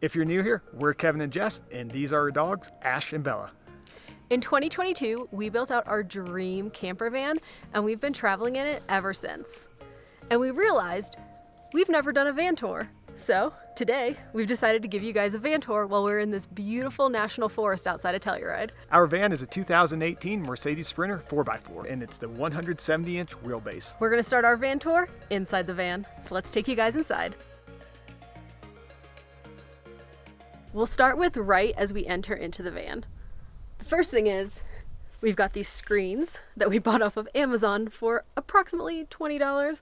If you're new here, we're Kevin and Jess, and these are our dogs, Ash and Bella. In 2022, we built out our dream camper van, and we've been traveling in it ever since. And we realized we've never done a van tour. So today, we've decided to give you guys a van tour while we're in this beautiful national forest outside of Telluride. Our van is a 2018 Mercedes Sprinter 4x4, and it's the 170-inch wheelbase. We're gonna start our van tour inside the van, so let's take you guys inside. We'll start with right as we enter into the van. The first thing is, we've got these screens that we bought off of Amazon for approximately $20.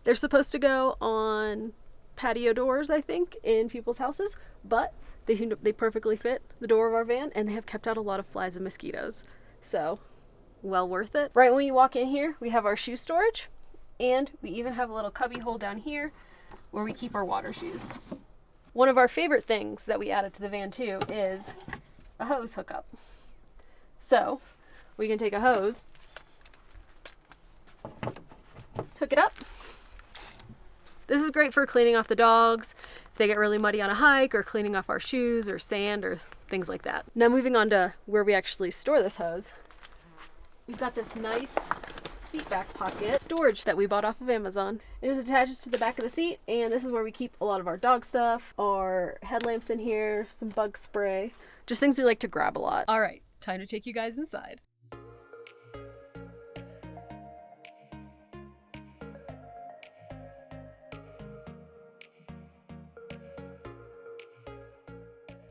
They're supposed to go on patio doors, I think, in people's houses, but they perfectly fit the door of our van, and they have kept out a lot of flies and mosquitoes. So, well worth it. Right when you walk in here, we have our shoe storage, and we even have a little cubby hole down here where we keep our water shoes. One of our favorite things that we added to the van too is a hose hookup. So we can take a hose, hook it up. This is great for cleaning off the dogs if they get really muddy on a hike, or cleaning off our shoes or sand or things like that. Now moving on to where we actually store this hose. We've got this nice seat back pocket storage that we bought off of Amazon. It just attaches to the back of the seat, and this is where we keep a lot of our dog stuff, our headlamps in here, some bug spray, just things we like to grab a lot. All right, time to take you guys inside.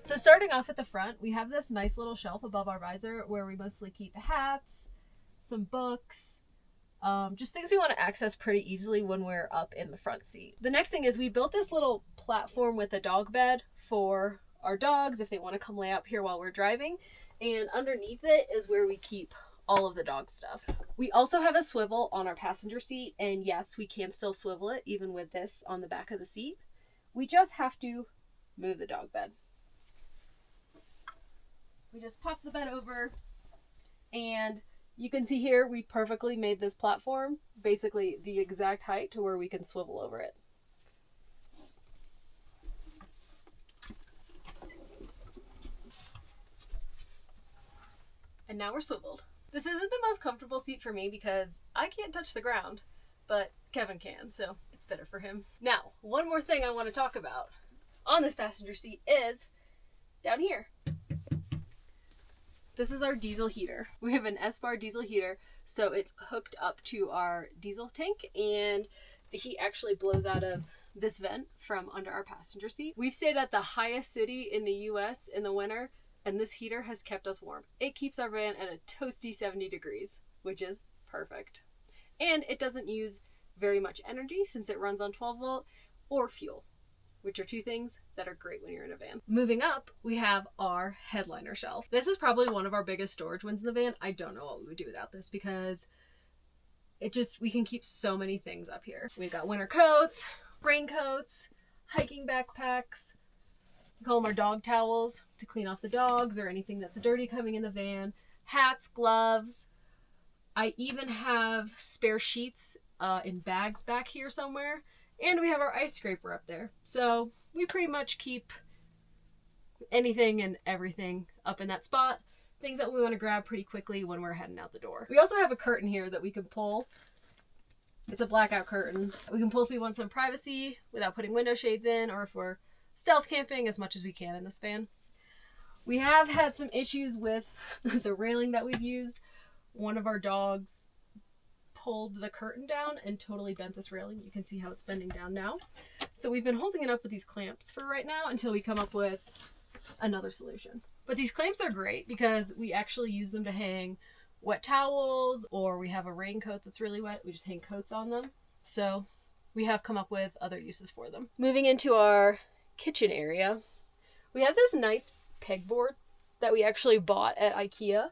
So starting off at the front, we have this nice little shelf above our visor where we mostly keep hats, some books, just things we want to access pretty easily when we're up in the front seat. The next thing is we built this little platform with a dog bed for our dogs if they want to come lay up here while we're driving, and underneath it is where we keep all of the dog stuff. We also have a swivel on our passenger seat, and yes, we can still swivel it even with this on the back of the seat. We just have to move the dog bed. We just pop the bed over, and you can see here we perfectly made this platform basically the exact height to where we can swivel over it. And now we're swiveled. This isn't the most comfortable seat for me because I can't touch the ground, but Kevin can, so it's better for him. Now, one more thing I want to talk about on this passenger seat is down here. This is our diesel heater. We have an S-bar diesel heater, so it's hooked up to our diesel tank, and the heat actually blows out of this vent from under our passenger seat. We've stayed at the highest city in the US in the winter, and this heater has kept us warm. It keeps our van at a toasty 70 degrees, which is perfect. And it doesn't use very much energy since it runs on 12 volt or fuel, which are two things that are great when you're in a van. Moving up, we have our headliner shelf. This is probably one of our biggest storage ones in the van. I don't know what we would do without this because we can keep so many things up here. We've got winter coats, raincoats, hiking backpacks. We call them our dog towels to clean off the dogs or anything that's dirty coming in the van. Hats, gloves. I even have spare sheets in bags back here somewhere. And we have our ice scraper up there. So we pretty much keep anything and everything up in that spot. Things that we want to grab pretty quickly when we're heading out the door. We also have a curtain here that we can pull. It's a blackout curtain. We can pull if we want some privacy without putting window shades in, or if we're stealth camping as much as we can in this van. We have had some issues with the railing that we've used. One of our dogs pulled the curtain down and totally bent this railing. You can see how it's bending down now. So we've been holding it up with these clamps for right now until we come up with another solution. But these clamps are great because we actually use them to hang wet towels, or we have a raincoat that's really wet. We just hang coats on them. So we have come up with other uses for them. Moving into our kitchen area, we have this nice pegboard that we actually bought at IKEA.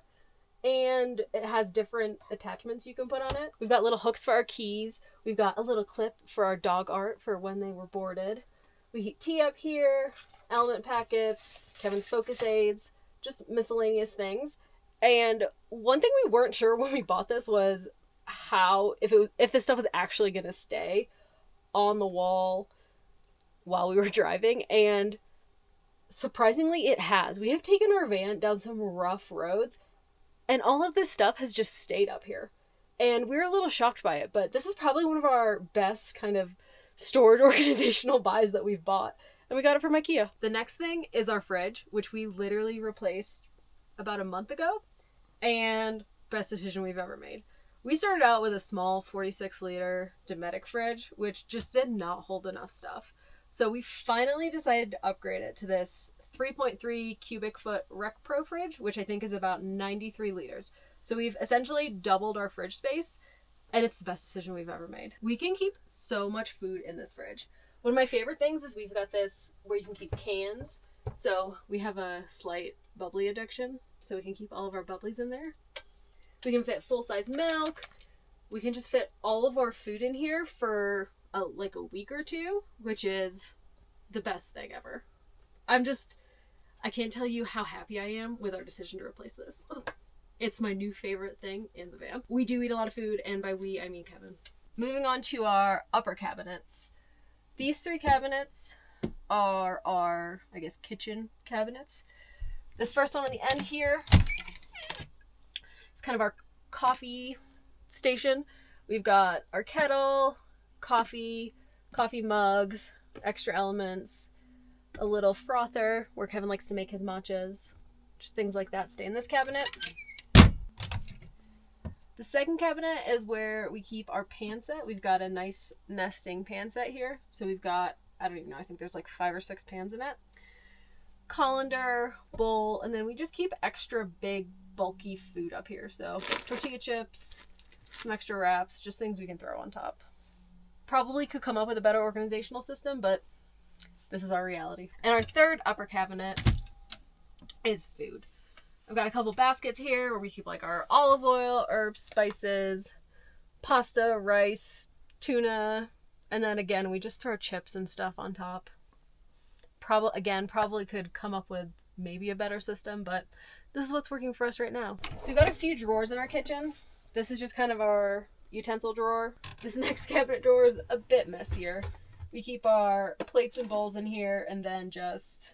And it has different attachments you can put on it. We've got little hooks for our keys. We've got a little clip for our dog art for when they were boarded. We keep tea up here, element packets, Kevin's focus aids, just miscellaneous things. And one thing we weren't sure when we bought this was if this stuff was actually going to stay on the wall while we were driving. And surprisingly, it has. We have taken our van down some rough roads, and all of this stuff has just stayed up here. And we're a little shocked by it, but this is probably one of our best kind of stored organizational buys that we've bought. And we got it from IKEA. The next thing is our fridge, which we literally replaced about a month ago. And best decision we've ever made. We started out with a small 46-liter Dometic fridge, which just did not hold enough stuff. So we finally decided to upgrade it to this 3.3 cubic foot Rec Pro fridge, which I think is about 93 liters. So we've essentially doubled our fridge space, and it's the best decision we've ever made. We can keep so much food in this fridge. One of my favorite things is we've got this where you can keep cans. So we have a slight bubbly addiction, so we can keep all of our bubblies in there. We can fit full-size milk. We can just fit all of our food in here for a week or two, which is the best thing ever. I can't tell you how happy I am with our decision to replace this. It's my new favorite thing in the van. We do eat a lot of food, and by we, I mean Kevin. Moving on to our upper cabinets. These 3 cabinets are our, I guess, kitchen cabinets. This first one on the end here, it's kind of our coffee station. We've got our kettle, coffee mugs, extra elements, a little frother where Kevin likes to make his matchas. Just things like that stay in this cabinet. The second cabinet is where we keep our pan set. We've got a nice nesting pan set here. So we've got, I don't even know, I think there's like 5 or 6 pans in it. Colander, bowl, and then we just keep extra big, bulky food up here. So tortilla chips, some extra wraps, just things we can throw on top. Probably could come up with a better organizational system, but this is our reality. And our third upper cabinet is food. I've got a couple baskets here where we keep like our olive oil, herbs, spices, pasta, rice, tuna, and then again, we just throw chips and stuff on top. Probably could come up with maybe a better system, but this is what's working for us right now. So we've got a few drawers in our kitchen. This is just kind of our utensil drawer. This next cabinet drawer is a bit messier. We keep our plates and bowls in here, and then just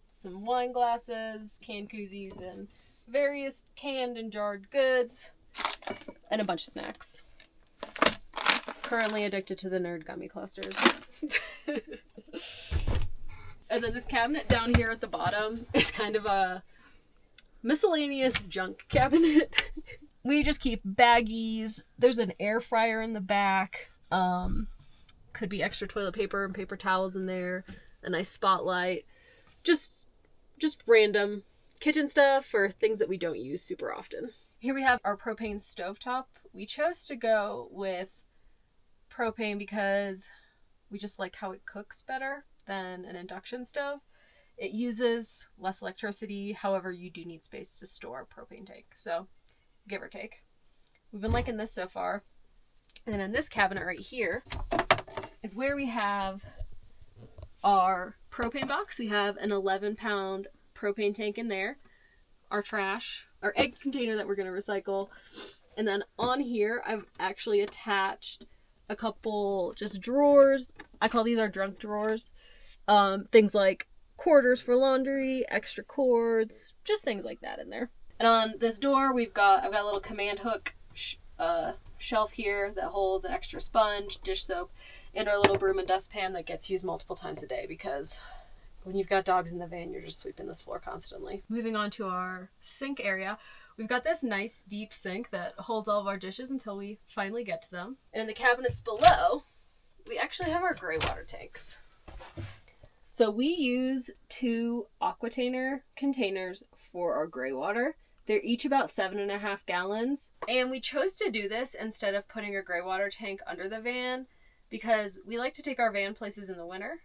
some wine glasses, canned koozies, and various canned and jarred goods, and a bunch of snacks. Currently addicted to the nerd gummy clusters. And then this cabinet down here at the bottom is kind of a miscellaneous junk cabinet. We just keep baggies. There's an air fryer in the back. Could be extra toilet paper and paper towels in there. A nice spotlight. Just random kitchen stuff or things that we don't use super often. Here we have our propane stovetop. We chose to go with propane because we just like how it cooks better than an induction stove. It uses less electricity, however you do need space to store a propane tank, so give or take. We've been liking this so far. And then in this cabinet right here is where we have our propane box. We have an 11-pound propane tank in there, our trash, our egg container that we're going to recycle, and then on here I've actually attached a couple just drawers. I call these our drunk drawers. Things like quarters for laundry, extra cords, just things like that in there. And on this door I've got a little command hook shelf here that holds an extra sponge, dish soap, and our little broom and dustpan that gets used multiple times a day because when you've got dogs in the van, you're just sweeping this floor constantly. Moving on to our sink area, we've got this nice deep sink that holds all of our dishes until we finally get to them. And in the cabinets below, we actually have our gray water tanks. So we use 2 Aquatainer containers for our gray water. They're each about 7.5 gallons. And we chose to do this instead of putting a gray water tank under the van because we like to take our van places in the winter.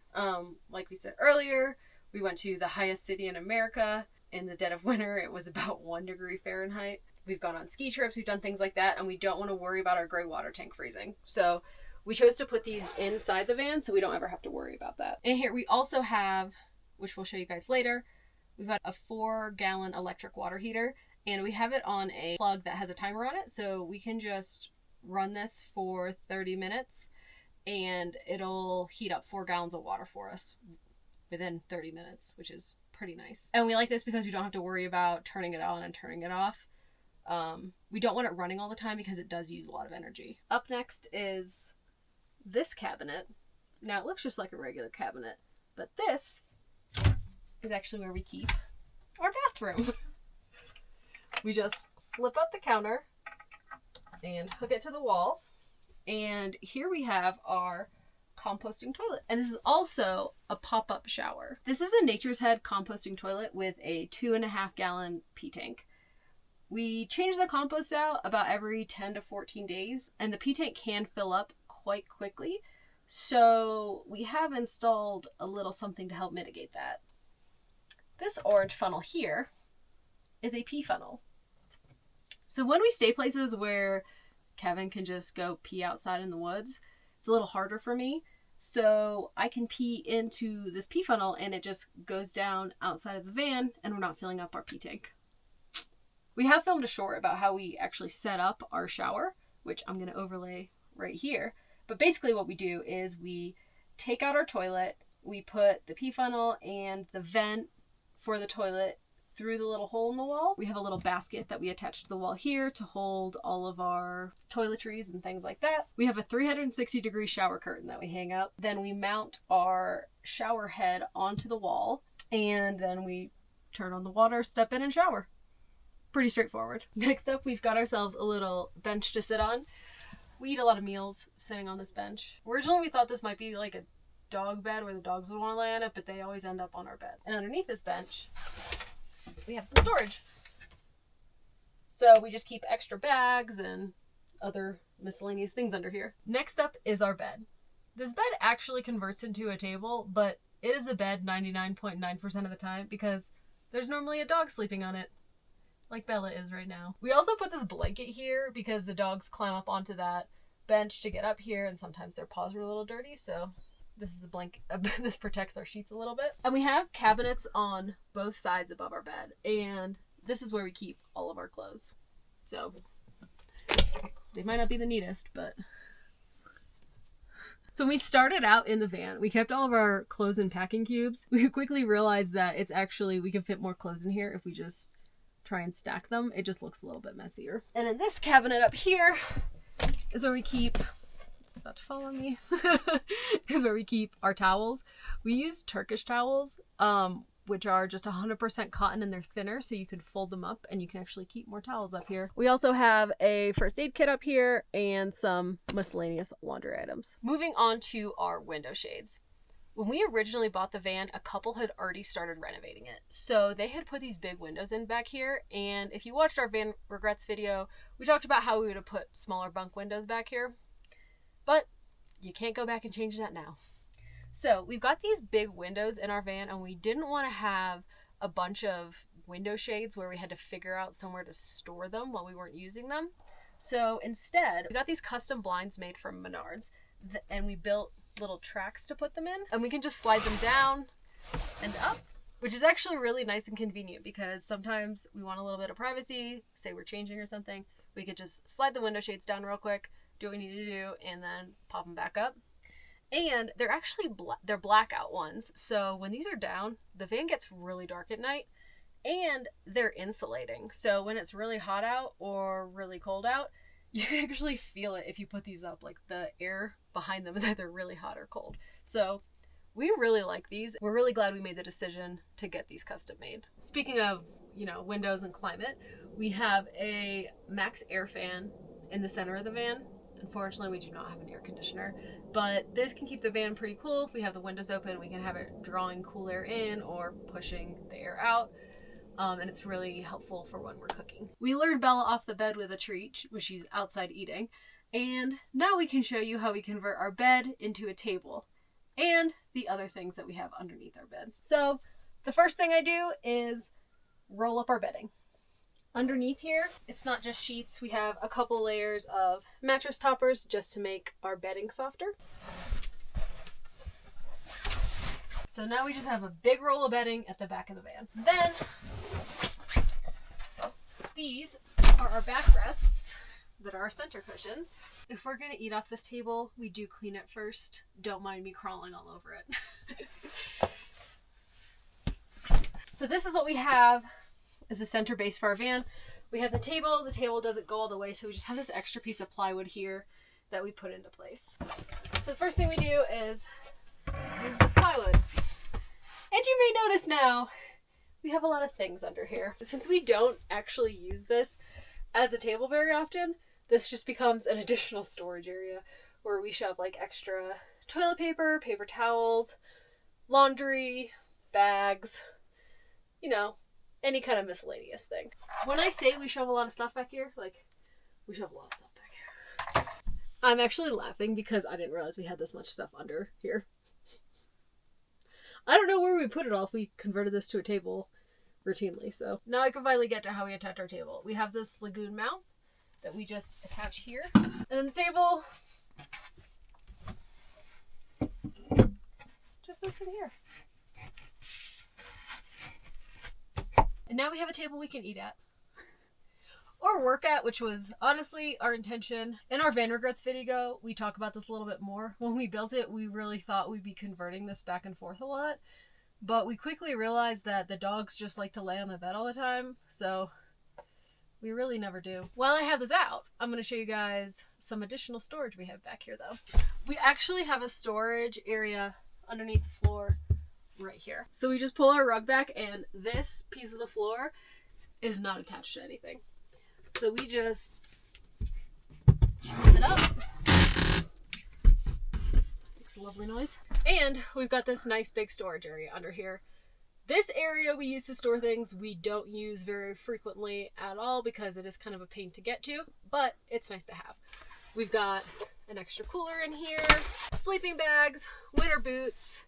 Like we said earlier, we went to the highest city in America. In the dead of winter, it was about 1 degree Fahrenheit. We've gone on ski trips, we've done things like that, and we don't want to worry about our gray water tank freezing. So we chose to put these inside the van so we don't ever have to worry about that. And here we also have, which we'll show you guys later, we've got a 4-gallon electric water heater, and we have it on a plug that has a timer on it, so we can just run this for 30 minutes and it'll heat up 4 gallons of water for us within 30 minutes, which is pretty nice. And we like this because we don't have to worry about turning it on and turning it off. We don't want it running all the time because it does use a lot of energy. Up next is this cabinet. Now it looks just like a regular cabinet, but this is actually where we keep our bathroom. We just flip up the counter and hook it to the wall. And here we have our composting toilet. And this is also a pop-up shower. This is a Nature's Head composting toilet with a 2.5 gallon pee tank. We change the compost out about every 10 to 14 days, and the pee tank can fill up quite quickly. So we have installed a little something to help mitigate that. This orange funnel here is a pee funnel. So when we stay places where Kevin can just go pee outside in the woods, it's a little harder for me. So I can pee into this pee funnel and it just goes down outside of the van and we're not filling up our pee tank. We have filmed a short about how we actually set up our shower, which I'm going to overlay right here. But basically what we do is we take out our toilet, we put the pee funnel and the vent for the toilet through the little hole in the wall. We have a little basket that we attach to the wall here to hold all of our toiletries and things like that. We have a 360-degree shower curtain that we hang up. Then we mount our shower head onto the wall, and then we turn on the water, step in, and shower. Pretty straightforward. Next up, we've got ourselves a little bench to sit on. We eat a lot of meals sitting on this bench. Originally, we thought this might be like a dog bed where the dogs would want to lay on it, but they always end up on our bed. And underneath this bench, we have some storage. So we just keep extra bags and other miscellaneous things under here. Next up is our bed. This bed actually converts into a table, but it is a bed 99.9% of the time because there's normally a dog sleeping on it, like Bella is right now. We also put this blanket here because the dogs climb up onto that bench to get up here, and sometimes their paws are a little dirty, so this is the blanket. This protects our sheets a little bit. And we have cabinets on both sides above our bed, and this is where we keep all of our clothes. So they might not be the neatest, but... So when we started out in the van, we kept all of our clothes in packing cubes. We quickly realized that it's actually, we can fit more clothes in here if we just try and stack them. It just looks a little bit messier. And in this cabinet up here is where we keep... It's about to fall on me. Is where we keep our towels. We use Turkish towels, which are just 100% cotton and they're thinner, so you can fold them up and you can actually keep more towels up here. We also have a first aid kit up here and some miscellaneous laundry items. Moving on to our window shades. When we originally bought the van, a couple had already started renovating it. So they had put these big windows in back here, and if you watched our van regrets video, we talked about how we would have put smaller bunk windows back here. But you can't go back and change that now. So we've got these big windows in our van, and we didn't want to have a bunch of window shades where we had to figure out somewhere to store them while we weren't using them. So instead, we got these custom blinds made from Menards, and we built little tracks to put them in, and we can just slide them down and up, which is actually really nice and convenient because sometimes we want a little bit of privacy, say we're changing or something. We could just slide the window shades down real quick, do what we need to do, and then pop them back up. And they're actually they're blackout ones, so when these are down, the van gets really dark at night, and they're insulating. So when it's really hot out or really cold out, you can actually feel it if you put these up. Like the air behind them is either really hot or cold. So we really like these. We're really glad we made the decision to get these custom made. Speaking of, windows and climate, we have a max air fan in the center of the van. Unfortunately, we do not have an air conditioner, but this can keep the van pretty cool. If we have the windows open, we can have it drawing cool air in or pushing the air out. And it's really helpful for when we're cooking. We lured Bella off the bed with a treat, which she's outside eating. And now we can show you how we convert our bed into a table and the other things that we have underneath our bed. So the first thing I do is roll up our bedding. Underneath here, it's not just sheets. We have a couple layers of mattress toppers just to make our bedding softer. So now we just have a big roll of bedding at the back of the van. Then, these are our backrests that are our center cushions. If we're gonna eat off this table, we do clean it first. Don't mind me crawling all over it. So this is what we have as a center base for our van. We have the table. The table doesn't go all the way, so we just have this extra piece of plywood here that we put into place. So the first thing we do is move this plywood. And you may notice now, we have a lot of things under here. Since we don't actually use this as a table very often, this just becomes an additional storage area where we shove like extra toilet paper, paper towels, laundry, bags, you know, any kind of miscellaneous thing. When I say we shove a lot of stuff back here, like, we shove a lot of stuff back here. I'm actually laughing because I didn't realize we had this much stuff under here. I don't know where we put it all if we converted this to a table routinely. So now I can finally get to how we attach our table. We have this lagoon mount that we just attach here. And then the table just sits in here. And now we have a table we can eat at. Or work at, which was honestly our intention. In our Van Regrets video, we talk about this a little bit more. When we built it, we really thought we'd be converting this back and forth a lot. But we quickly realized that the dogs just like to lay on the bed all the time. So we really never do. While I have this out, I'm going to show you guys some additional storage we have back here though. We actually have a storage area underneath the floor right here. So we just pull our rug back and this piece of the floor is not attached to anything. So we just shove it up. Makes a lovely noise. And we've got this nice big storage area under here. This area we use to store things we don't use very frequently at all because it is kind of a pain to get to, but it's nice to have. We've got an extra cooler in here, sleeping bags, winter boots,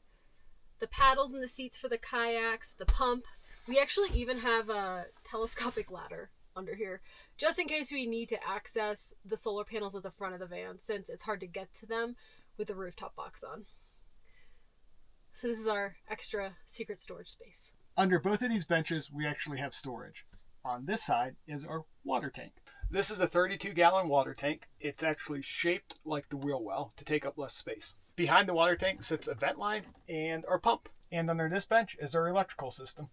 the paddles and the seats for the kayaks, the pump. We actually even have a telescopic ladder under here, just in case we need to access the solar panels at the front of the van, since it's hard to get to them with the rooftop box on. So this is our extra secret storage space. Under both of these benches, we actually have storage. On this side is our water tank. This is a 32-gallon water tank. It's actually shaped like the wheel well to take up less space. Behind the water tank sits a vent line and our pump. And under this bench is our electrical system.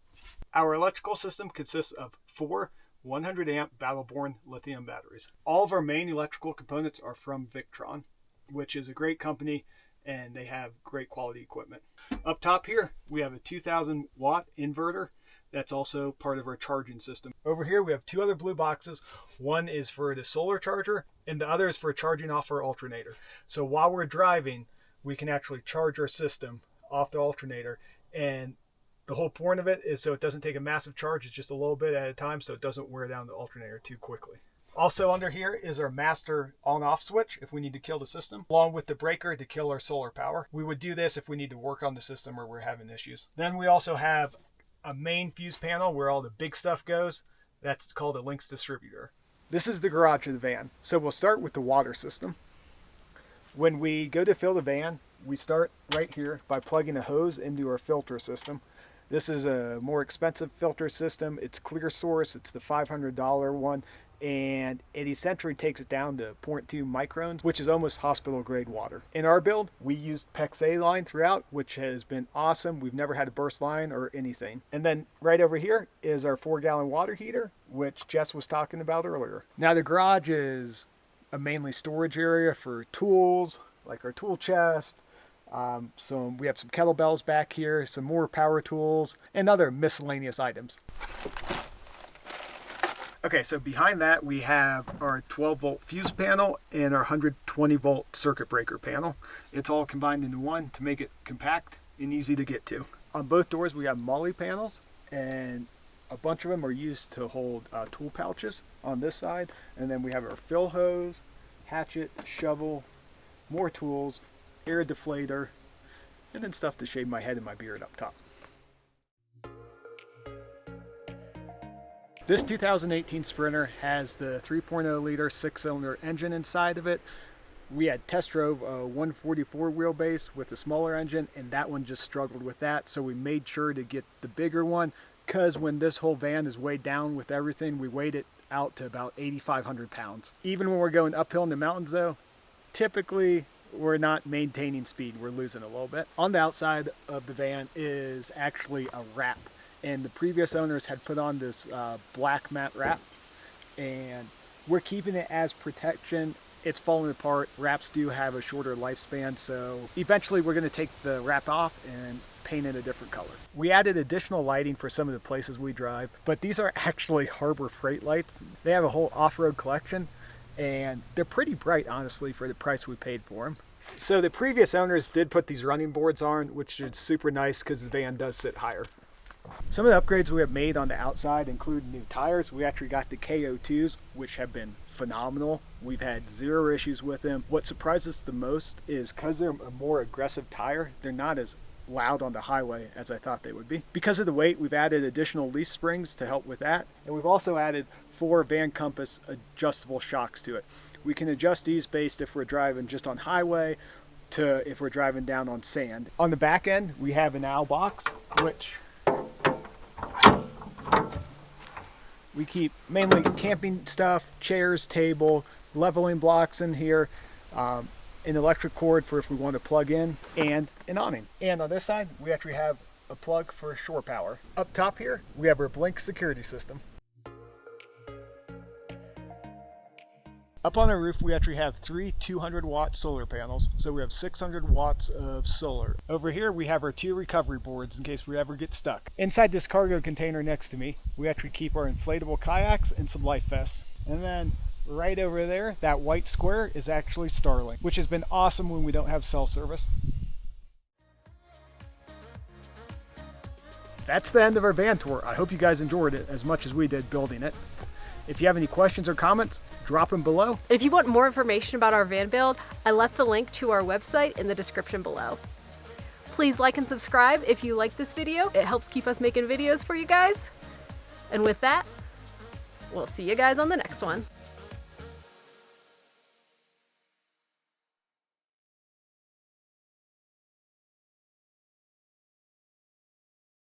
Our electrical system consists of 4 100-amp Battle-Born lithium batteries. All of our main electrical components are from Victron, which is a great company, and they have great quality equipment. Up top here, we have a 2,000-watt inverter that's also part of our charging system. Over here, we have 2 other blue boxes. One is for the solar charger, and the other is for charging off our alternator. So while we're driving, we can actually charge our system off the alternator, and the whole point of it is so it doesn't take a massive charge. It's just a little bit at a time so it doesn't wear down the alternator too quickly. Also under here is our master on-off switch if we need to kill the system, along with the breaker to kill our solar power. We would do this if we need to work on the system or we're having issues. Then we also have a main fuse panel where all the big stuff goes. That's called a Lynx distributor. This is the garage of the van. So we'll start with the water system. When we go to fill the van, we start right here by plugging a hose into our filter system. This is a more expensive filter system. It's clear source. It's the $500 one, and it essentially takes it down to 0.2 microns, which is almost hospital grade water. In our build, we used PEX-A line throughout, which has been awesome. We've never had a burst line or anything. And then right over here is our 4-gallon water heater, which Jess was talking about earlier. Now the garage is a mainly storage area for tools, like our tool chest. So we have some kettlebells back here, some more power tools, and other miscellaneous items. Okay, so behind that we have our 12-volt fuse panel and our 120-volt circuit breaker panel. It's all combined into one to make it compact and easy to get to. On both doors we have MOLLE panels, and a bunch of them are used to hold tool pouches on this side. And then we have our fill hose, hatchet, shovel, more tools, air deflator, and then stuff to shave my head and my beard up top. This 2018 Sprinter has the 3.0 liter 6-cylinder engine inside of it. We had test drove a 144 wheelbase with a smaller engine, and that one just struggled with that, so we made sure to get the bigger one, because when this whole van is weighed down with everything, we weighed it out to about 8,500 pounds. Even when we're going uphill in the mountains though, typically we're not maintaining speed, we're losing a little bit. On the outside of the van is actually a wrap, and the previous owners had put on this black matte wrap, and we're keeping it as protection. It's falling apart. Wraps do have a shorter lifespan, so eventually we're going to take the wrap off and paint it a different color. We added additional lighting for some of the places we drive, but these are actually Harbor Freight lights. They have a whole off-road collection, and they're pretty bright, honestly, for the price we paid for them. So the previous owners did put these running boards on, which is super nice because the van does sit higher. Some of the upgrades we have made on the outside include new tires. We actually got the KO2s, which have been phenomenal. We've had zero issues with them. What surprises us the most is because they're a more aggressive tire, they're not as loud on the highway as I thought they would be. Because of the weight, we've added additional leaf springs to help with that. And we've also added 4 Van Compass adjustable shocks to it. We can adjust these based if we're driving just on highway to if we're driving down on sand. On the back end, we have an owl box, which we keep mainly camping stuff, chairs, table, leveling blocks in here, an electric cord for if we want to plug in, and an awning. And on this side, we actually have a plug for shore power. Up top here, we have our Blink security system. Up on our roof, we actually have 3 200-watt solar panels, so we have 600 watts of solar. Over here, we have our 2 recovery boards in case we ever get stuck. Inside this cargo container next to me, we actually keep our inflatable kayaks and some life vests. And then right over there, that white square is actually Starlink, which has been awesome when we don't have cell service. That's the end of our van tour. I hope you guys enjoyed it as much as we did building it. If you have any questions or comments, drop them below. If you want more information about our van build, I left the link to our website in the description below. Please like and subscribe if you like this video. It helps keep us making videos for you guys. And with that, we'll see you guys on the next one.